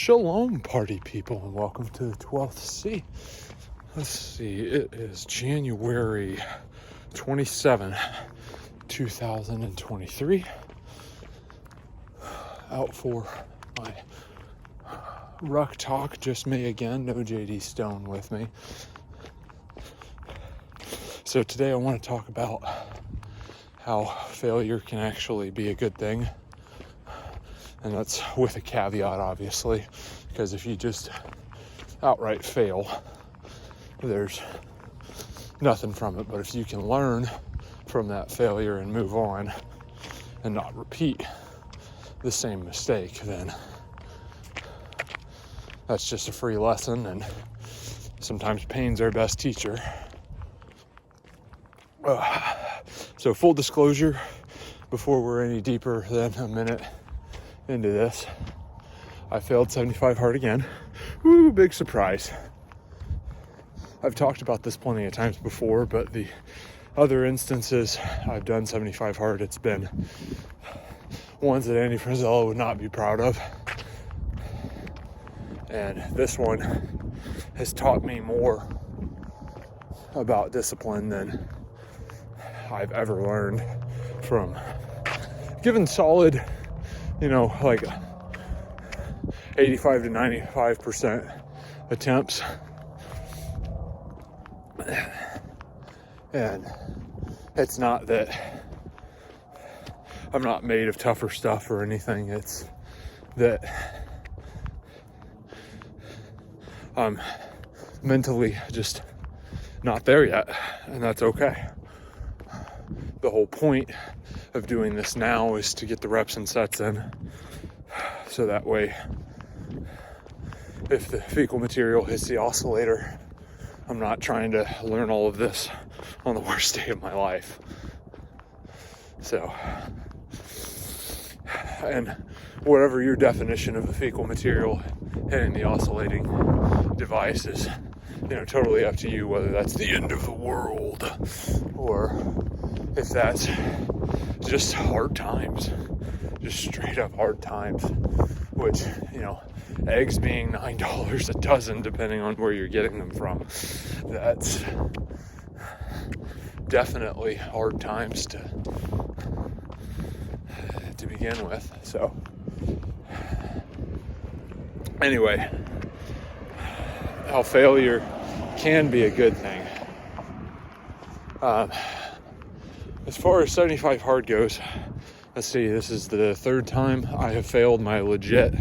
Shalom, party people, and welcome to the 12th C. Let's see, it is January 27, 2023. Out for my ruck talk, just me again, no JD Stone with me. So today I want to talk about how failure can actually be a good thing. And that's with a caveat, obviously, because if you just outright fail, there's nothing from it. But if you can learn from that failure and move on and not repeat the same mistake, then that's just a free lesson, and sometimes pain's our best teacher. So full disclosure, before we're any deeper than a minute into this, I failed 75 hard again. Woo, big surprise. I've talked about this plenty of times before, but the other instances I've done 75 hard, it's been ones that Andy Frisella would not be proud of. And this one has taught me more about discipline than I've ever learned from given solid, like 85 to 95% attempts. And it's not that I'm not made of tougher stuff or anything. It's that I'm mentally just not there yet, and that's okay. The whole point of doing this now is to get the reps and sets in, so that way if the fecal material hits the oscillator, I'm not trying to learn all of this on the worst day of my life. So, and whatever your definition of a fecal material hitting the oscillating device is, totally up to you, whether that's the end of the world or if that's just hard times, just straight up hard times, which, eggs being $9 a dozen, depending on where you're getting them from, that's definitely hard times to begin with. So anyway, how failure can be a good thing. As far as 75 hard goes, let's see, this is the third time I have failed my legit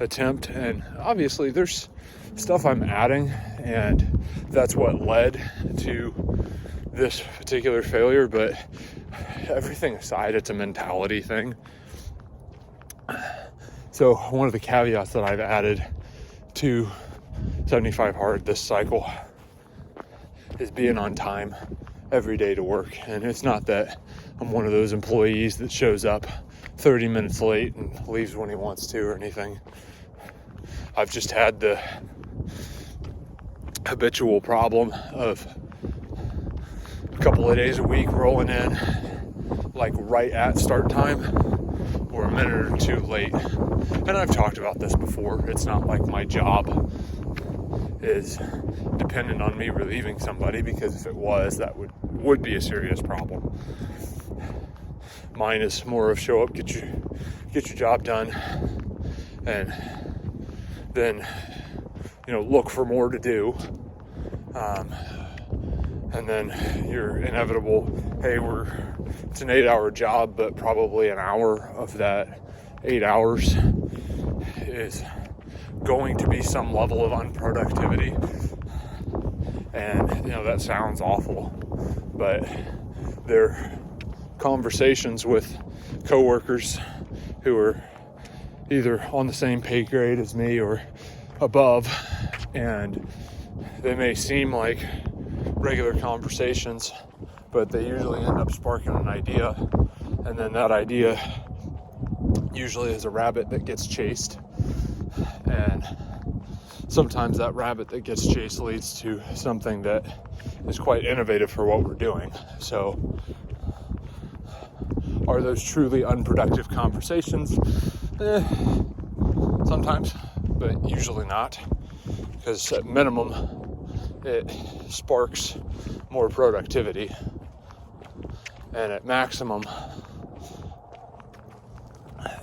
attempt, and obviously there's stuff I'm adding, and that's what led to this particular failure, but everything aside, it's a mentality thing. So one of the caveats that I've added to 75 hard this cycle is being on time every day to work. And it's not that I'm one of those employees that shows up 30 minutes late and leaves when he wants to or anything. I've just had the habitual problem of a couple of days a week rolling in like right at start time or a minute or two late. And I've talked about this before. It's not like my job is dependent on me relieving somebody, because if it was, that would be a serious problem. Mine is more of show up, get your job done, and then look for more to do, and then your inevitable, hey, it's an 8-hour job, but probably an hour of that 8 hours is going to be some level of unproductivity. And that sounds awful, but they're conversations with coworkers who are either on the same pay grade as me or above, and they may seem like regular conversations, but they usually end up sparking an idea, and then that idea usually is a rabbit that gets chased, and sometimes that rabbit that gets chased leads to something that is quite innovative for what we're doing. So are those truly unproductive conversations? Sometimes. but usually not, because at minimum it sparks more productivity, and at maximum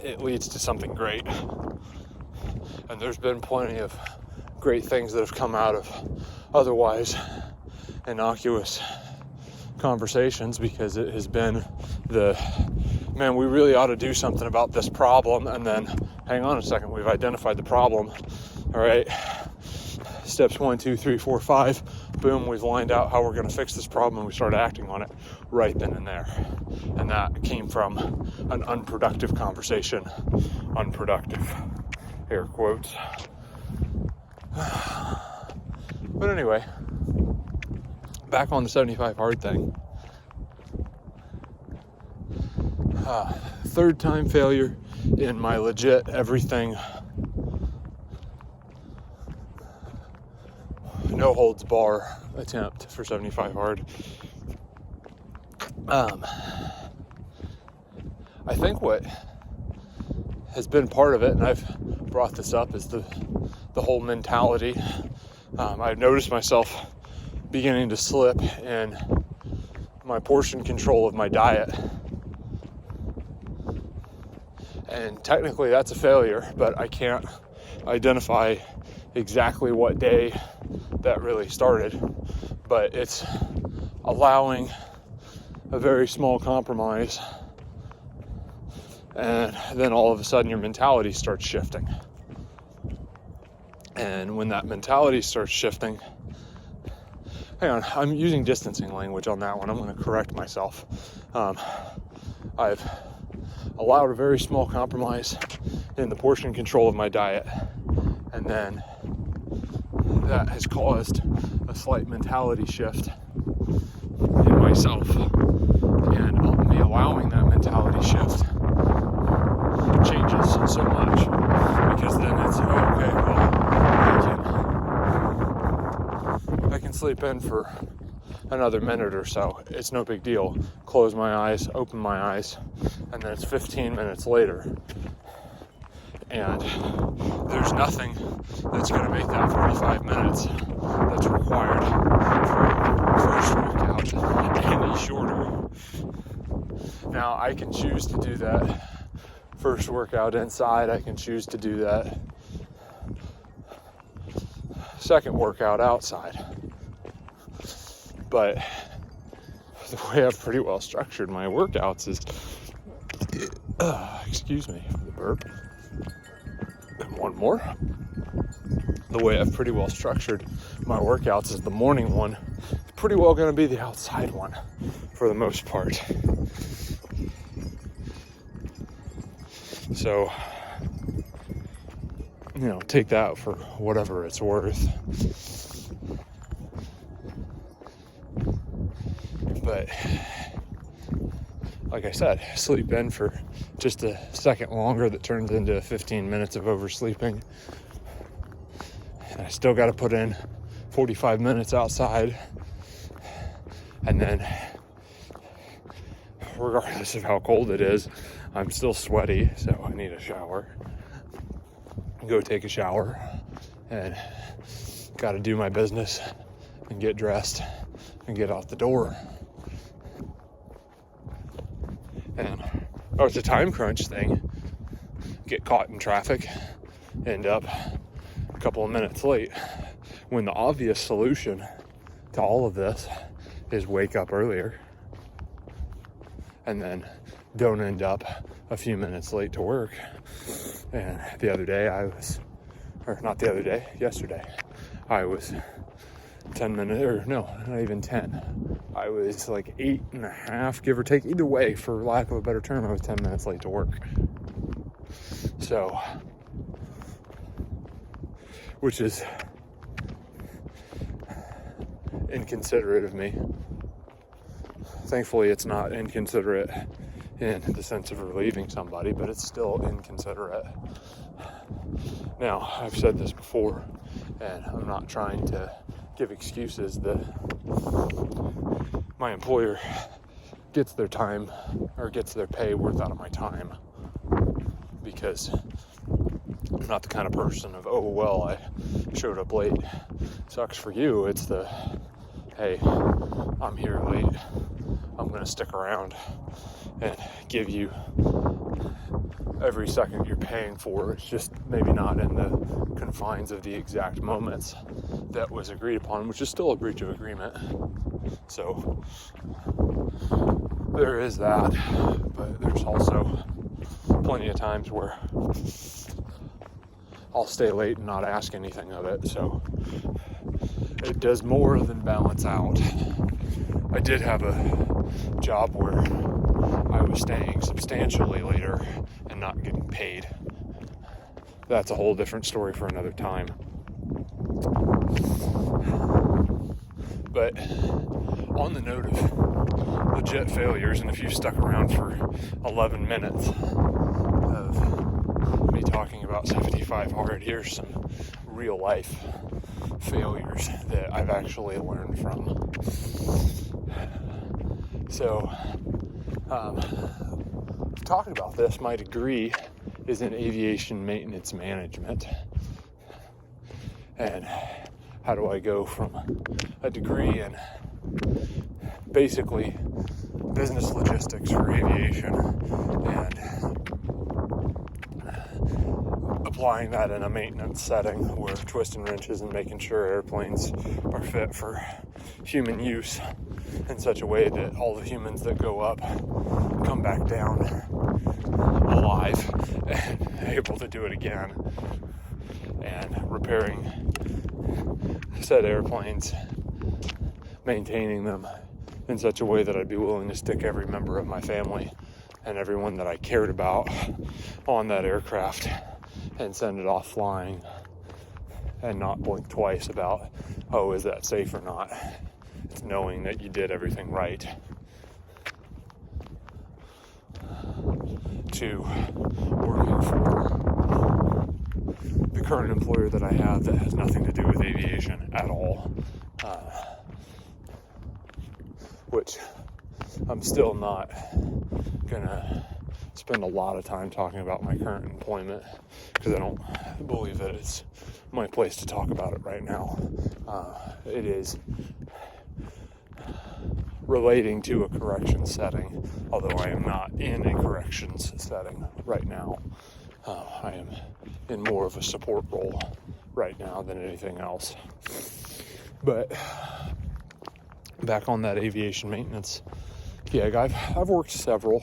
it leads to something great. And there's been plenty of great things that have come out of otherwise innocuous conversations, because it has been man, we really ought to do something about this problem, and then hang on a second, we've identified the problem. All right, steps 1, 2, 3, 4, 5, boom, we've lined out how we're going to fix this problem, and we start acting on it right then and there. And that came from an unproductive conversation. Unproductive, air quotes. But anyway, back on the 75 hard thing. Third time failure in my legit everything, no holds bar attempt for 75 hard. I think what has been part of it, and I've brought this up, is the whole mentality. I've noticed myself beginning to slip in my portion control of my diet. And technically that's a failure, but I can't identify exactly what day that really started. But it's allowing a very small compromise, and then all of a sudden your mentality starts shifting. And when that mentality starts shifting, hang on, I'm using distancing language on that one. I'm going to correct myself. I've allowed a very small compromise in the portion control of my diet, and then that has caused a slight mentality shift in myself. And me allowing that mentality shift changes so much, because then it's okay, well, I can sleep in for another minute or so. It's no big deal. Close my eyes, open my eyes, and then it's 15 minutes later. And there's nothing that's going to make that 45 minutes that's required for first workout any shorter. Now, I can choose to do that first workout inside. I can choose to do that second workout outside. But the way I've pretty well structured my workouts is, excuse me for the burp. And one more. The way I've pretty well structured my workouts is the morning one is pretty well going to be the outside one for the most part. So, take that for whatever it's worth. But like I said, sleep in for just a second longer that turns into 15 minutes of oversleeping. And I still got to put in 45 minutes outside. And then, regardless of how cold it is, I'm still sweaty, so I need a shower. Go take a shower and got to do my business and get dressed and get out the door. And it's a time crunch thing. Get caught in traffic, end up a couple of minutes late, when the obvious solution to all of this is wake up earlier and then don't end up a few minutes late to work. And yesterday I was 10 minutes, or no, not even 10. I was like 8.5, give or take. Either way, for lack of a better term, I was 10 minutes late to work. So, which is inconsiderate of me. Thankfully, it's not inconsiderate in the sense of relieving somebody, but it's still inconsiderate. Now, I've said this before, and I'm not trying to give excuses. My employer gets their time, or gets their pay worth out of my time, because I'm not the kind of person of, oh, well, I showed up late. Sucks for you. It's the, hey, I'm here late. I'm going to stick around and give you every second you're paying for. It's just maybe not in the confines of the exact moments that was agreed upon, which is still a breach of agreement. So there is that, but there's also plenty of times where I'll stay late and not ask anything of it. So it does more than balance out. I did have a job where I was staying substantially later and not getting paid. That's a whole different story for another time. But on the note of legit failures, and if you've stuck around for 11 minutes of me talking about 75 hard, here's some real life failures that I've actually learned from. So, talking about this, my degree is in aviation maintenance management. And how do I go from a degree in basically business logistics for aviation and applying that in a maintenance setting where twisting wrenches and making sure airplanes are fit for human use in such a way that all the humans that go up come back down alive and able to do it again, and repairing said airplanes, maintaining them in such a way that I'd be willing to stick every member of my family and everyone that I cared about on that aircraft and send it off flying and not blink twice about, oh, is that safe or not? It's knowing that you did everything right. To working for the current employer that I have that has nothing to do with aviation at all, which I'm still not gonna spend a lot of time talking about my current employment because I don't believe that it's my place to talk about it right now. It is relating to a corrections setting, although I am not in a corrections setting right now. I am in more of a support role right now than anything else. But back on that aviation maintenance gig, I've worked several.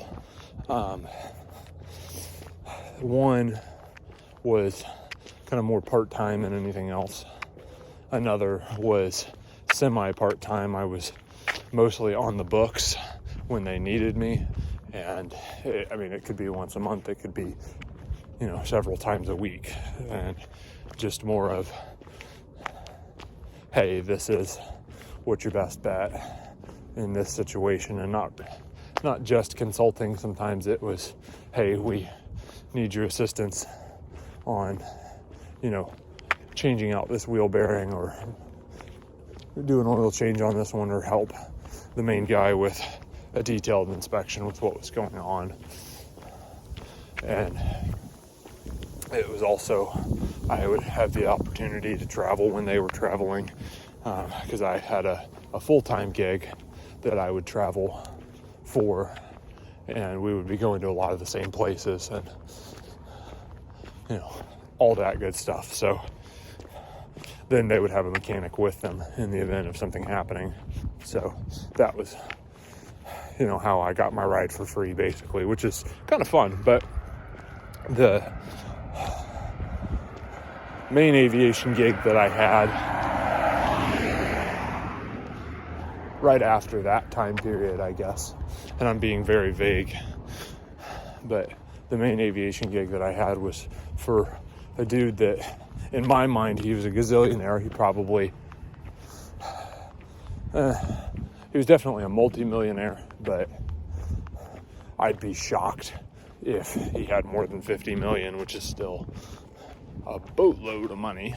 One was kind of more part-time than anything else. Another was semi-part-time. I was mostly on the books when they needed me, and it could be once a month, it could be several times a week, and just more of, hey, this is what's your best bet in this situation, and not just consulting. Sometimes it was, hey, we need your assistance on changing out this wheel bearing or do an oil change on this one, or help the main guy with a detailed inspection with what was going on. And it was also, I would have the opportunity to travel when they were traveling, because I had a full-time gig that I would travel for, and we would be going to a lot of the same places and all that good stuff. So then they would have a mechanic with them in the event of something happening. So that was, how I got my ride for free, basically, which is kind of fun. But the main aviation gig that I had right after that time period, I guess, and I'm being very vague, but the main aviation gig that I had was for a dude that, in my mind, he was a gazillionaire. He probably, he was definitely a multi-millionaire, but I'd be shocked if he had more than 50 million, which is still a boatload of money.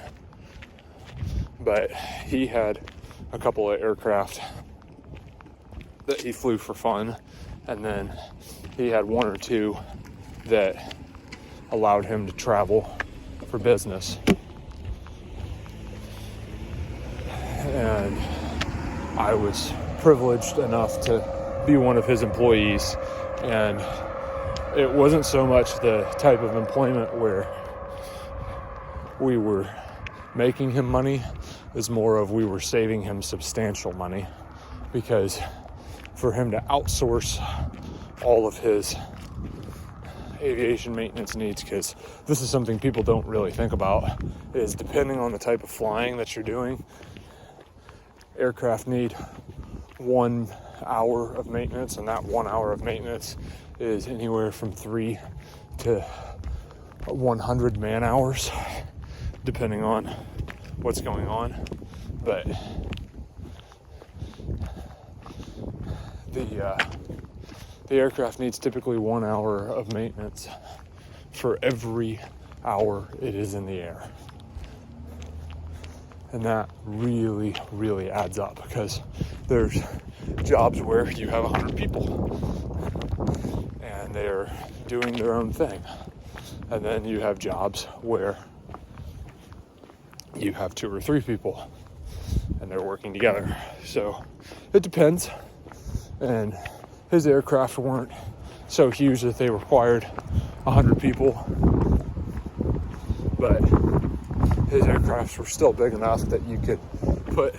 But he had a couple of aircraft that he flew for fun, and then he had one or two that allowed him to travel for business. And I was privileged enough to be one of his employees. And it wasn't so much the type of employment where we were making him money, as more of we were saving him substantial money, because for him to outsource all of his aviation maintenance needs, because this is something people don't really think about, is depending on the type of flying that you're doing, aircraft need 1 hour of maintenance, and that 1 hour of maintenance is anywhere from 3 to 100 man hours, depending on what's going on. But the aircraft needs typically 1 hour of maintenance for every hour it is in the air. And that really, really adds up, because there's jobs where you have 100 people and they're doing their own thing. And then you have jobs where you have 2 or 3 people and they're working together. So it depends. And his aircraft weren't so huge that they required 100 people, but his aircrafts were still big enough that you could put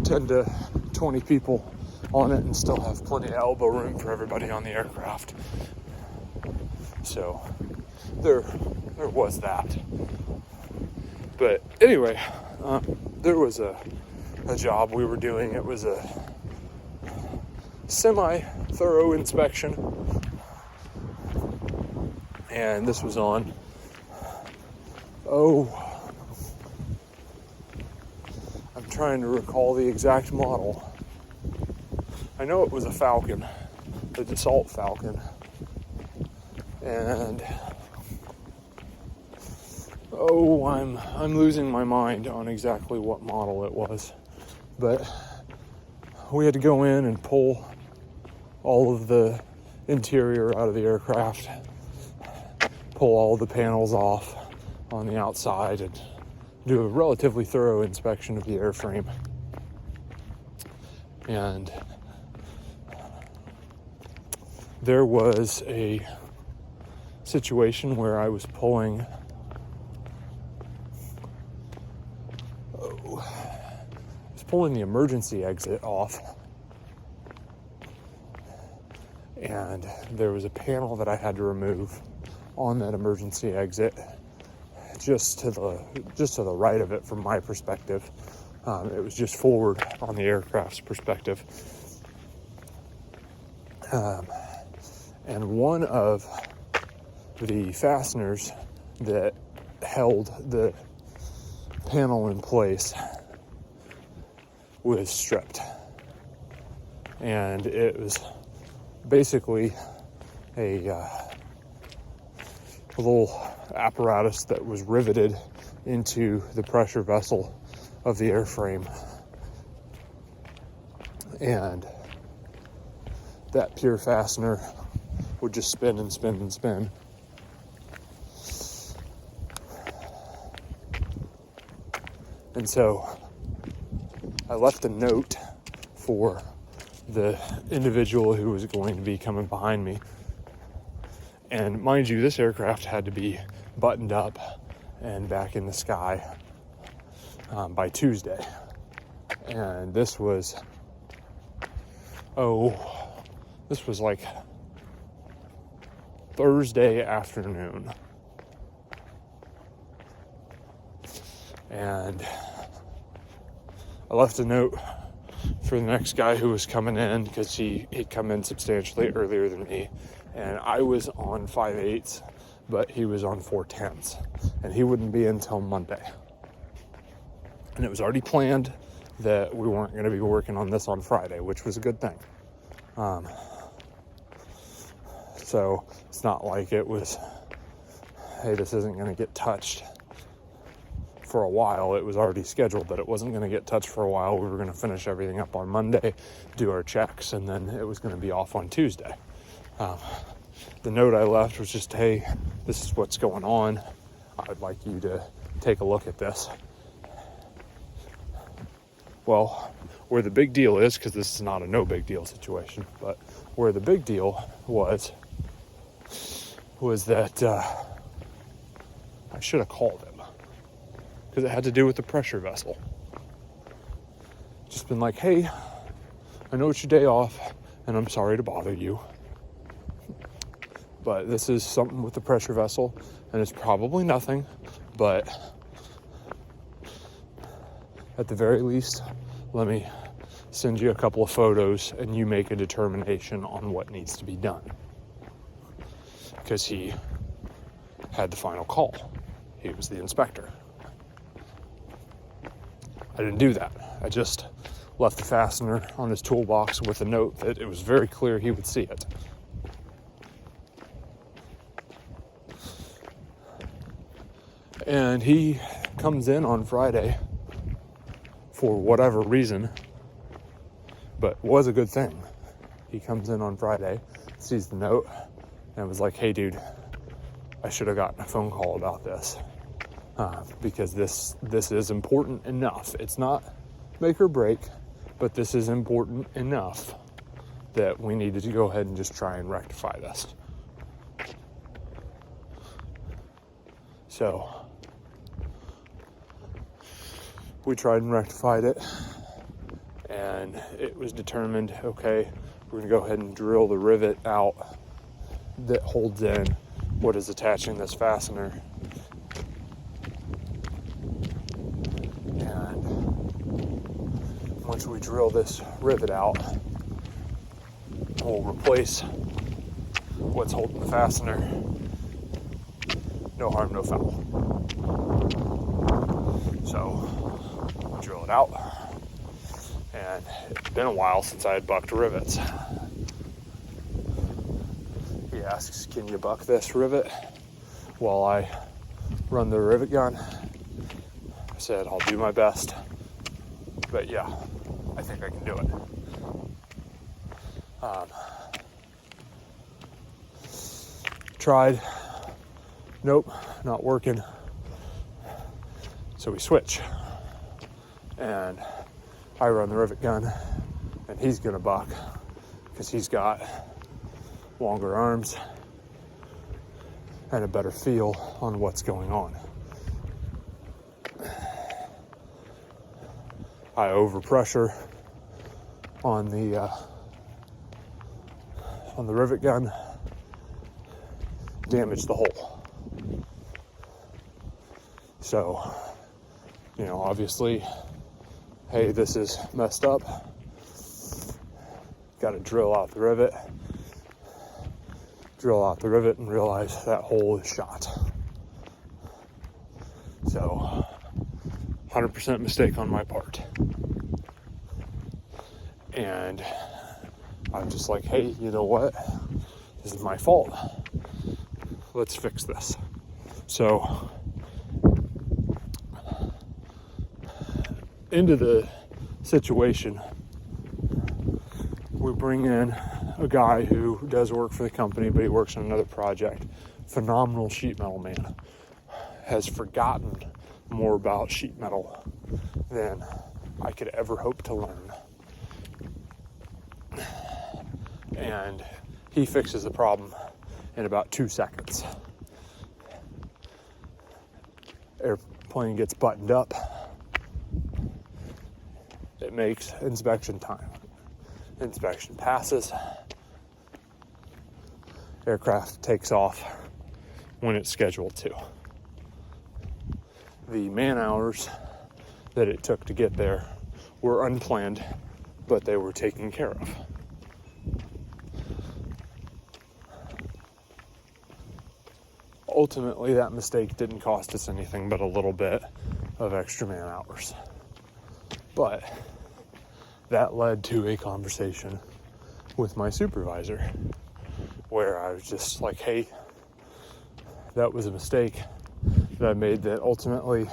10 to 20 people on it and still have plenty of elbow room for everybody on the aircraft. So there was that. But anyway, there was a job we were doing. It was a semi-thorough inspection, and this was on I'm trying to recall the exact model. I know it was a Falcon, the Dassault Falcon, and I'm losing my mind on exactly what model it was, but we had to go in and pull all of the interior out of the aircraft, pull all the panels off on the outside, and do a relatively thorough inspection of the airframe. And there was a situation where I was pulling the emergency exit off, and there was a panel that I had to remove on that emergency exit, just to the right of it from my perspective. It was just forward on the aircraft's perspective, and one of the fasteners that held the panel in place was stripped, and it was basically a little apparatus that was riveted into the pressure vessel of the airframe, and that pure fastener would just spin and spin and spin. And so I left a note for the individual who was going to be coming behind me. And mind you, this aircraft had to be buttoned up and back in the sky by Tuesday. And this was like Thursday afternoon. And I left a note for the next guy who was coming in, because he'd come in substantially earlier than me, and I was on 5/8, but he was on 4/10, and he wouldn't be until Monday. And it was already planned that we weren't going to be working on this on Friday, which was a good thing. So it's not like it was, hey, this isn't going to get touched for a while. It was already scheduled that it wasn't going to get touched for a while. We were going to finish everything up on Monday, do our checks, and then it was going to be off on Tuesday. The note I left was just, hey, this is what's going on. I'd like you to take a look at this. Well, where the big deal is, because this is not a no big deal situation, but where the big deal was that I should have called him, because it had to do with the pressure vessel. Just been like, hey, I know it's your day off, and I'm sorry to bother you, but this is something with the pressure vessel, and it's probably nothing, but at the very least, let me send you a couple of photos and you make a determination on what needs to be done. Because he had the final call. He was the inspector. I didn't do that. I just left the fastener on his toolbox with a note that it was very clear he would see it. And he comes in on Friday for whatever reason, but was a good thing. He comes in on Friday, sees the note, and was like, hey dude, I should have gotten a phone call about this, because this is important enough. It's not make or break, but this is important enough that we needed to go ahead and just try and rectify this. So we tried and rectified it, and it was determined, okay, we're gonna go ahead and drill the rivet out that holds in what is attaching this fastener. And once we drill this rivet out, we'll replace what's holding the fastener. No harm, no foul. So drill it out, and it's been a while since I had bucked rivets. He asks, can you buck this rivet while I run the rivet gun? I said, I'll do my best, but yeah, I think I can do it. Tried, nope, not working, so we switch. And I run the rivet gun, and he's gonna buck because he's got longer arms and a better feel on what's going on. I overpressure on the rivet gun, damage the hole. So, obviously, hey, this is messed up. Got to drill out the rivet and realize that hole is shot. So 100% mistake on my part. And I'm just like, hey, you know what? This is my fault. Let's fix this. So into the situation, we bring in a guy who does work for the company, but he works on another project. Phenomenal sheet metal man. Has forgotten more about sheet metal than I could ever hope to learn. And he fixes the problem in about 2 seconds. Airplane gets buttoned up. It makes inspection time. Inspection passes. Aircraft takes off when it's scheduled to. The man hours that it took to get there were unplanned, but they were taken care of. Ultimately, that mistake didn't cost us anything but a little bit of extra man hours. But that led to a conversation with my supervisor where I was just like, hey, that was a mistake that I made that ultimately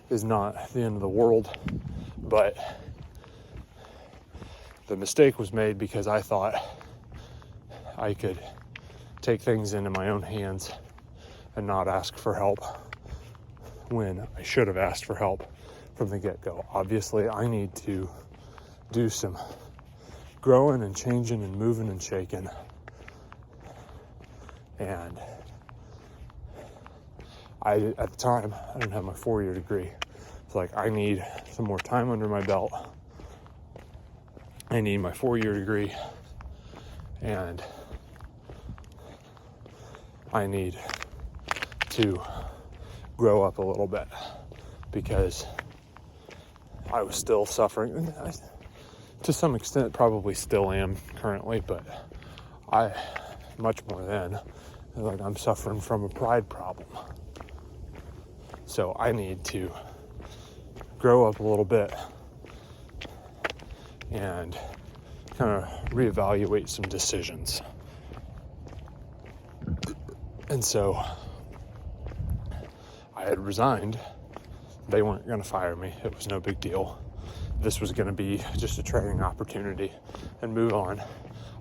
is not the end of the world, but the mistake was made because I thought I could take things into my own hands and not ask for help when I should have asked for help from the get-go. Obviously, I need to do some growing and changing and moving and shaking. And at the time, I didn't have my 4-year degree. It's like, I need some more time under my belt. I need my 4-year degree, and I need to grow up a little bit, because I was still suffering. To some extent, probably still am currently, but I, much more than, like, I'm suffering from a pride problem. So I need to grow up a little bit and kind of reevaluate some decisions. And so I had resigned. They weren't going to fire me. It was no big deal. This was going to be just a training opportunity and move on.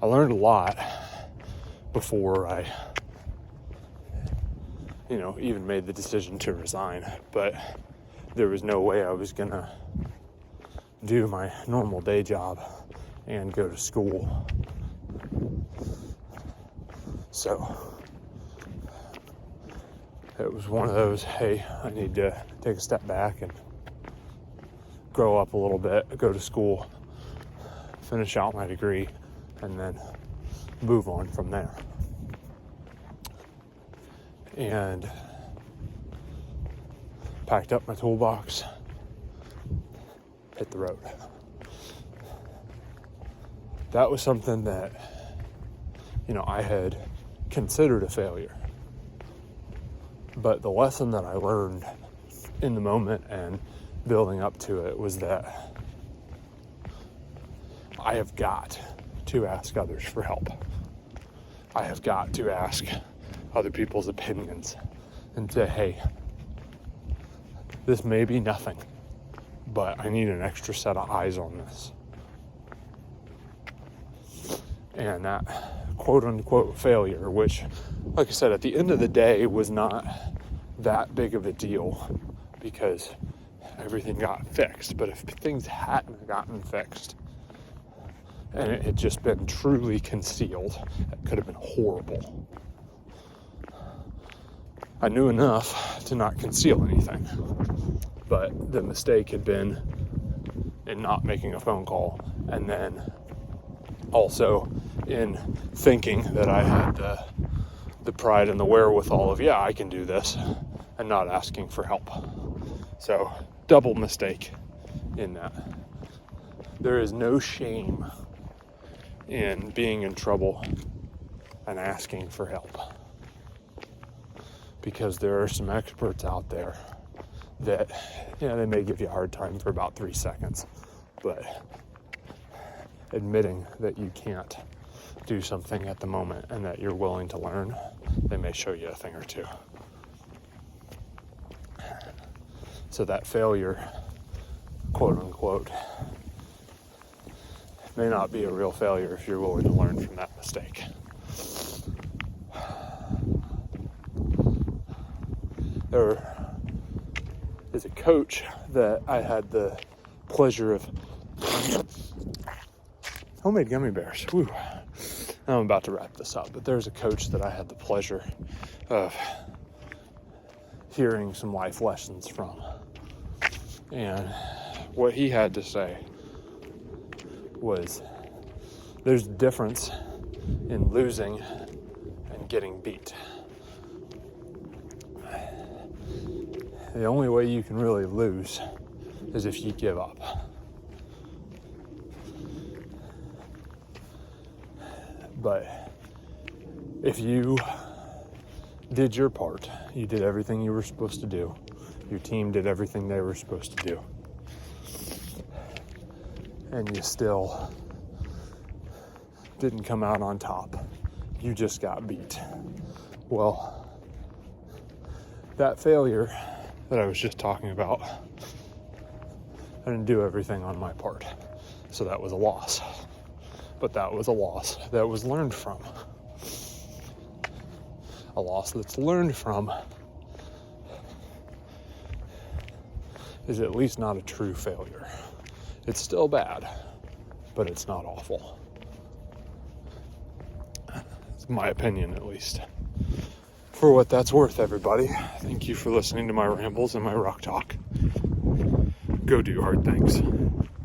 I learned a lot before I, even made the decision to resign, but there was no way I was going to do my normal day job and go to school. So it was one of those, hey, I need to take a step back and grow up a little bit, go to school, finish out my degree, and then move on from there. And packed up my toolbox, hit the road. That was something that, I had considered a failure. But the lesson that I learned in the moment and building up to it was that I have got to ask others for help. I have got to ask other people's opinions and say, hey, this may be nothing, but I need an extra set of eyes on this. And that quote-unquote failure, which, like I said, at the end of the day was not that big of a deal because everything got fixed. But if things hadn't gotten fixed and it had just been truly concealed, it could have been horrible. I knew enough to not conceal anything, but the mistake had been in not making a phone call, and then also in thinking that I had the pride and the wherewithal of, I can do this, and not asking for help. So, double mistake in that. There is no shame in being in trouble and asking for help, because there are some experts out there that, they may give you a hard time for about 3 seconds, but admitting that you can't do something at the moment and that you're willing to learn, they may show you a thing or two. So that failure, quote unquote, may not be a real failure if you're willing to learn from that mistake. There is a coach that I had the pleasure of homemade gummy bears. Whew. I'm about to wrap this up, but there's a coach that I had the pleasure of hearing some life lessons from. And what he had to say was, there's a difference in losing and getting beat. The only way you can really lose is if you give up. But if you did your part, you did everything you were supposed to do, your team did everything they were supposed to do, and you still didn't come out on top, you just got beat. Well, that failure that I was just talking about, I didn't do everything on my part, so that was a loss. But that was a loss that was learned from. A loss that's learned from is at least not a true failure. It's still bad, but it's not awful. It's my opinion, at least. For what that's worth, everybody, thank you for listening to my rambles and my rock talk. Go do hard things.